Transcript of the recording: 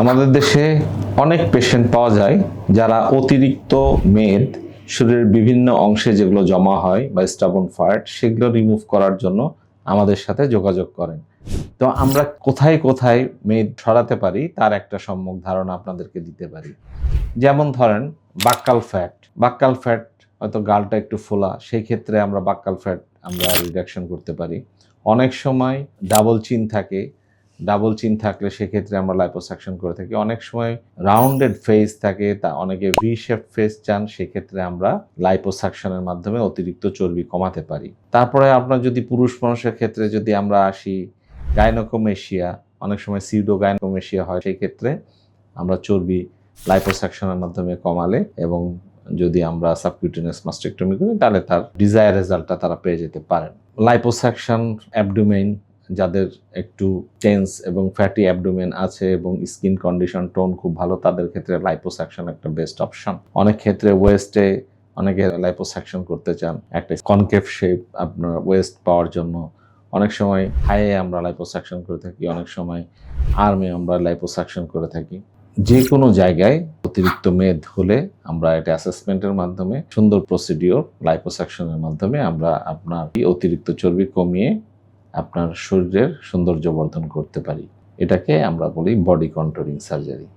আমাদের দেশে অনেক পেশেন্ট পাওয়া যায় যারা অতিরিক্ত মেদ শরীরের বিভিন্ন অংশে যেগুলো জমা হয় বা স্টাবন ফ্যাট সেগুলো রিমুভ করার জন্য আমাদের সাথে যোগাযোগ করেন। তো আমরা কোথায় কোথায় মেদ সরাতে পারি তার একটা সম্যক ধারণা আপনাদেরকে দিতে পারি। যেমন ধরেন বাক্কাল ফ্যাট হয়তো গালটা একটু ফোলা, সেই ক্ষেত্রে আমরা বাক্কাল ফ্যাট আমরা রিডাকশন করতে পারি। অনেক সময় ডাবল চিন থাকলে সেক্ষেত্রে আমরা লাইপোসাকশন করে থাকি। অনেক সময় রাউন্ডেড ফেস থাকে, তা অনেকে ভি শেপ ফেস চান, সেক্ষেত্রে আমরা লাইপোসাকশনের মাধ্যমে অতিরিক্ত চর্বি কমাতে পারি। তারপরে আপনার যদি পুরুষ মানুষের ক্ষেত্রে যদি আমরা আসি, গাইনোকোমেশিয়া, অনেক সময় সিউডো গাইনোকোমেশিয়া হয়, সেই ক্ষেত্রে আমরা চর্বি লাইপোসাকশনের মাধ্যমে কমালে এবং যদি আমরা সাবকিউটেনিয়াস মাস্টেক্টমি করি তাহলে তার ডিজায়ার রেজাল্টটা তারা পেয়ে যেতে পারেন। লাইপোসাকশন অ্যাবডোমেন, যাদের একটু টেন্স এবং ফ্যাটি অ্যাবডোমেন আছে এবং স্কিন কন্ডিশন টোন খুব ভালো, তাদের ক্ষেত্রে লাইপোসাকশন একটা বেস্ট অপশন। অনেক ক্ষেত্রে ওয়েস্টে অনেকে লাইপোসাকশন করতে চান, একটা কনকেভ শেপ আপনার ওয়েস্ট পাওয়ার জন্য। অনেক সময় হাইয়ে আমরা লাইপোসাকশন করে থাকি, অনেক সময় আর্মে আমরা লাইপোসাকশন করে থাকি। যে কোনো জায়গায় অতিরিক্ত মেদ হলে আমরা এটা অ্যাসেসমেন্টের মাধ্যমে সুন্দর প্রসিডিওর লাইপোসাকশনের মাধ্যমে আমরা আপনার অতিরিক্ত চর্বি কমিয়ে আপনার শরীরের সৌন্দর্য বর্ধন করতে পারি। এটাকে আমরা বলি বডি কন্ট্রোলিং সার্জারি।